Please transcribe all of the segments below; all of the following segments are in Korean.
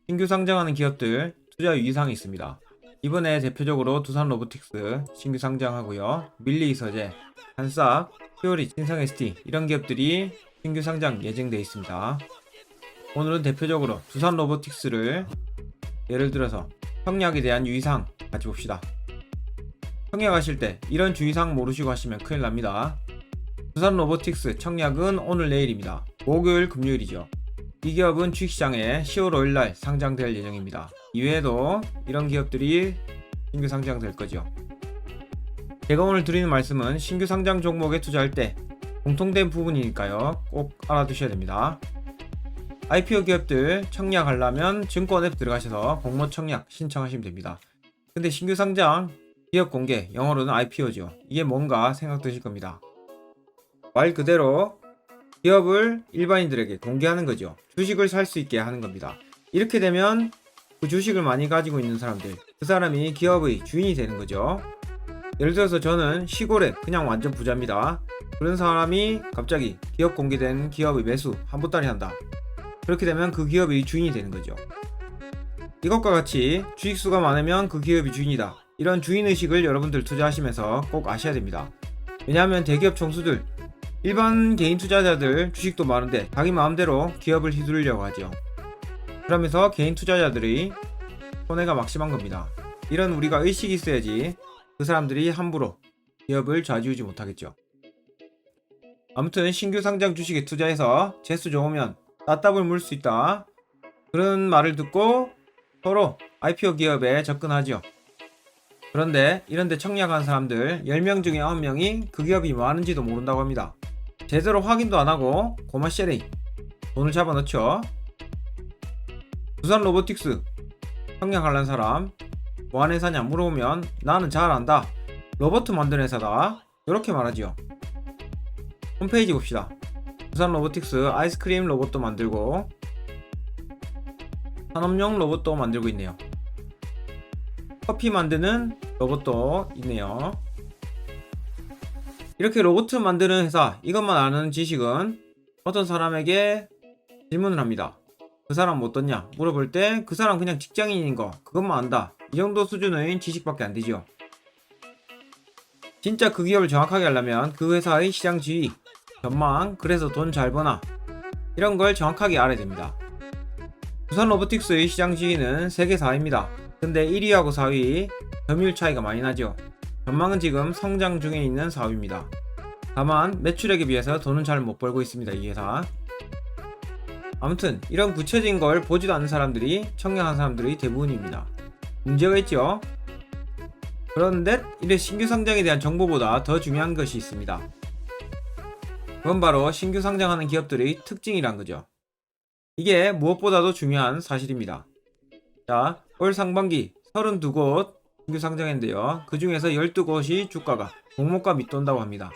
신규 상장하는 기업들 투자 유의사항이 있습니다. 이번에 대표적으로 두산로보틱스 신규 상장하고요. 밀리이서재, 한싹, 히오리, 신성ST 이런 기업들이 신규 상장 예정되어 있습니다. 오늘은 대표적으로 두산로보틱스를 예를 들어서 청약에 대한 유의사항 같이 봅시다. 청약하실 때 이런 주의사항 모르시고 하시면 큰일 납니다. 두산로보틱스 청약은 오늘 내일입니다. 목요일 금요일이죠. 이 기업은 주식시장에 10월 5일날 상장될 예정입니다. 이외에도 이런 기업들이 신규 상장될 거죠. 제가 오늘 드리는 말씀은 신규 상장 종목에 투자할 때 공통된 부분이니까요. 꼭 알아두셔야 됩니다. IPO 기업들 청약하려면 증권앱 들어가셔서 공모 청약 신청하시면 됩니다. 근데 신규 상장 기업 공개, 영어로는 IPO죠. 이게 뭔가 생각드실 겁니다. 말 그대로 기업을 일반인들에게 공개하는 거죠. 주식을 살 수 있게 하는 겁니다. 이렇게 되면 그 주식을 많이 가지고 있는 사람들, 그 사람이 기업의 주인이 되는 거죠. 예를 들어서 저는 시골에 그냥 완전 부자입니다. 그런 사람이 갑자기 기업 공개된 기업의 매수 한 보따리 한다. 그렇게 되면 그 기업의 주인이 되는 거죠. 이것과 같이 주식수가 많으면 그 기업이 주인이다. 이런 주인의식을 여러분들 투자하시면서 꼭 아셔야 됩니다. 왜냐하면 대기업 총수들, 일반 개인 투자자들 주식도 많은데 자기 마음대로 기업을 휘두르려고 하죠. 그러면서 개인 투자자들이 손해가 막심한 겁니다. 이런 우리가 의식이 있어야지 그 사람들이 함부로 기업을 좌지우지 못하겠죠. 아무튼 신규 상장 주식에 투자해서 재수 좋으면 따답을 물 수 있다. 그런 말을 듣고 서로 IPO 기업에 접근하죠. 그런데 이런데 청약한 사람들 10명 중에 9명이 그 기업이 뭐 하는지도 모른다고 합니다. 제대로 확인도 안하고 고마 쉐레이 돈을 잡아넣죠. 두산로보틱스 청약하려는 사람 뭐 하는 회사냐 물어보면 나는 잘 안다. 로봇 만드는 회사다. 이렇게 말하지요. 홈페이지 봅시다. 두산로보틱스 아이스크림 로봇도 만들고 산업용 로봇도 만들고 있네요. 커피 만드는 로봇도 있네요. 이렇게 로봇 만드는 회사, 이것만 아는 지식은 어떤 사람에게 질문을 합니다. 그 사람 뭐 어떻냐 물어볼 때 그 사람 그냥 직장인인 거 그것만 안다. 이 정도 수준의 지식밖에 안 되죠. 진짜 그 기업을 정확하게 하려면 그 회사의 시장 지위, 전망, 그래서 돈 잘 버나 이런 걸 정확하게 알아야 됩니다. 두산로보틱스의 시장 지위는 세계 4위입니다. 근데 1위하고 4위 점유율 차이가 많이 나죠. 전망은 지금 성장 중에 있는 사업입니다. 다만 매출액에 비해서 돈은 잘 못 벌고 있습니다. 이 회사. 아무튼 이런 구체적인 걸 보지도 않는 사람들이 청약한 사람들이 대부분입니다. 문제가 있죠. 그런데 이래 신규 상장에 대한 정보보다 더 중요한 것이 있습니다. 그건 바로 신규 상장하는 기업들의 특징이란 거죠. 이게 무엇보다도 중요한 사실입니다. 자, 올 상반기 32곳 신규 상장했는데요. 그 중에서 12곳이 주가가 공모가 밑돈다고 합니다.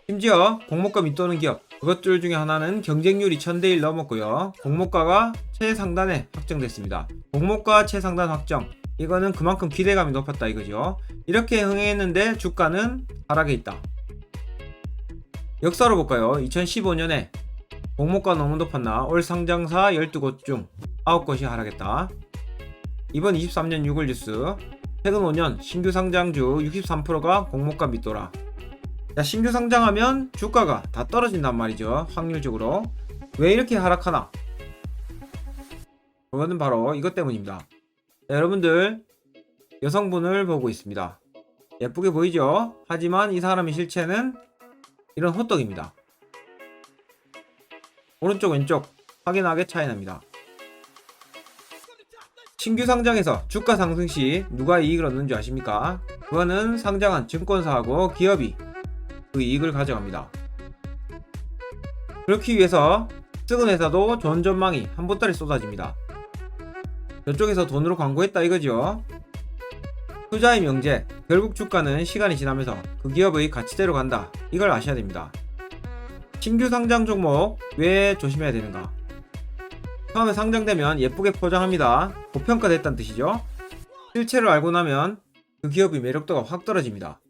심지어 공모가 밑도는 기업, 그것들 중에 하나는 경쟁률이 1000대1 넘었고요. 공모가가 최상단에 확정됐습니다. 공모가 최상단 확정, 이거는 그만큼 기대감이 높았다 이거죠. 이렇게 흥행했는데 주가는 하락에 있다. 역사로 볼까요? 2015년에 공모가 너무 높았나 올 상장사 12곳 중 9곳이 하락했다. 이번 23년 6월 뉴스, 최근 5년 신규 상장주 63%가 공모가 밑돌아. 자, 신규 상장하면 주가가 다 떨어진단 말이죠. 확률적으로. 왜 이렇게 하락하나? 그거는 바로 이것 때문입니다. 자, 여러분들 여성분을 보고 있습니다. 예쁘게 보이죠? 하지만 이 사람의 실체는 이런 호떡입니다. 오른쪽 왼쪽 확연하게 차이 납니다. 신규 상장에서 주가 상승 시 누가 이익을 얻는지 아십니까? 그거는 상장한 증권사하고 기업이 그 이익을 가져갑니다. 그렇기 위해서 쓰는 회사도 좋은 전망이 한 보따리 쏟아집니다. 저쪽에서 돈으로 광고했다 이거죠. 투자의 명제, 결국 주가는 시간이 지나면서 그 기업의 가치대로 간다. 이걸 아셔야 됩니다. 신규 상장 종목 왜 조심해야 되는가? 처음에 상장되면 예쁘게 포장합니다. 고평가됐다는 뜻이죠. 실체를 알고 나면 그 기업의 매력도가 확 떨어집니다.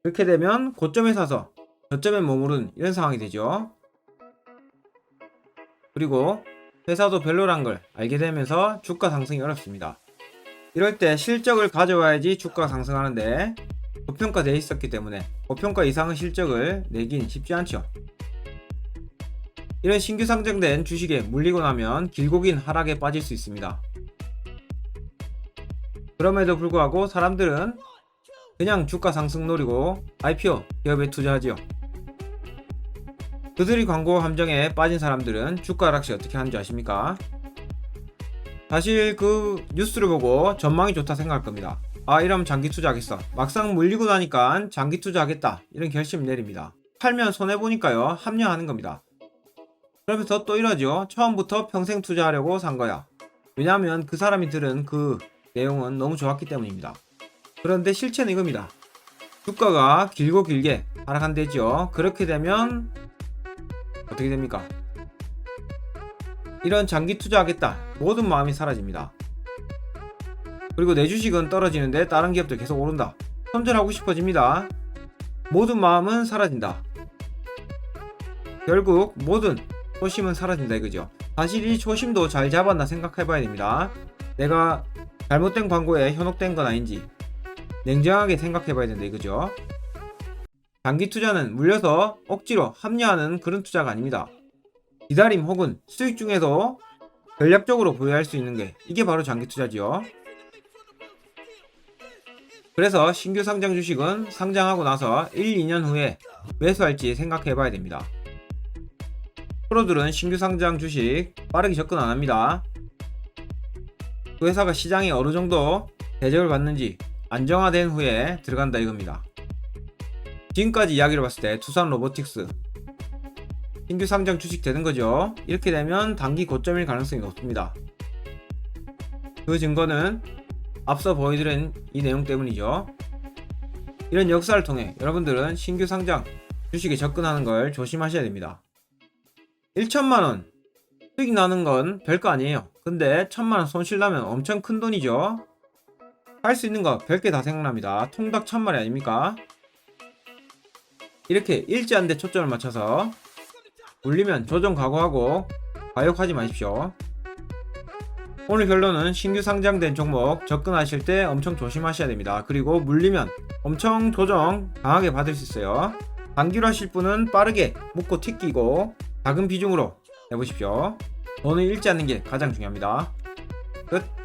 그렇게 되면 고점에 사서 저점에 머무른 이런 상황이 되죠. 그리고 회사도 별로란 걸 알게 되면서 주가 상승이 어렵습니다. 이럴 때 실적을 가져와야지 주가가 상승하는데 고평가되어 있었기 때문에 고평가 이상의 실적을 내긴 쉽지 않죠. 이런 신규 상장된 주식에 물리고 나면 길고 긴 하락에 빠질 수 있습니다. 그럼에도 불구하고 사람들은 그냥 주가 상승 노리고 IPO 기업에 투자하지요. 그들이 광고 함정에 빠진 사람들은 주가 하락 시 어떻게 하는지 아십니까? 사실 그 뉴스를 보고 전망이 좋다 생각할 겁니다. 아, 이러면 장기 투자하겠어. 막상 물리고 나니까 장기 투자하겠다 이런 결심을 내립니다. 팔면 손해보니까요 합류하는 겁니다. 그러면서 또 이러죠. 처음부터 평생 투자하려고 산 거야. 왜냐하면 그 사람이 들은 그 내용은 너무 좋았기 때문입니다. 그런데 실체는 이겁니다. 주가가 길고 길게 하락한대죠. 그렇게 되면 어떻게 됩니까? 이런 장기 투자하겠다 모든 마음이 사라집니다. 그리고 내 주식은 떨어지는데 다른 기업들 계속 오른다. 손절하고 싶어집니다. 모든 마음은 사라진다. 결국 모든 초심은 사라진다 이거죠. 사실 이 초심도 잘 잡았나 생각해봐야 됩니다. 내가 잘못된 광고에 현혹된 건 아닌지 냉정하게 생각해봐야 된다 이거죠. 장기 투자는 물려서 억지로 합리화하는 그런 투자가 아닙니다. 기다림 혹은 수익 중에도 전략적으로 보유할 수 있는 게 이게 바로 장기 투자지요. 그래서 신규 상장 주식은 상장하고 나서 1, 2년 후에 매수할지 생각해봐야 됩니다. 프로들은 신규 상장 주식 빠르게 접근 안합니다. 그 회사가 시장에 어느 정도 대접을 받는지 안정화된 후에 들어간다 이겁니다. 지금까지 이야기를 봤을 때 두산 로보틱스 신규 상장 주식 되는 거죠. 이렇게 되면 단기 고점일 가능성이 높습니다. 그 증거는 앞서 보여드린 이 내용 때문이죠. 이런 역사를 통해 여러분들은 신규 상장 주식에 접근하는 걸 조심하셔야 됩니다. 1천만원 수익 나는 건 별거 아니에요. 근데 1,000만원 손실 나면 엄청 큰 돈이죠. 할 수 있는 거 별게 다 생각납니다. 통닭 1,000마리 아닙니까? 이렇게 일제한데 초점을 맞춰서 물리면 조정 각오하고 과욕하지 마십시오. 오늘 결론은 신규 상장된 종목 접근하실 때 엄청 조심하셔야 됩니다. 그리고 물리면 엄청 조정 강하게 받을 수 있어요. 단기로 하실 분은 빠르게 묶고 틱 끼고 작은 비중으로 해보십시오. 돈을 잃지 않는 게 가장 중요합니다. 끝.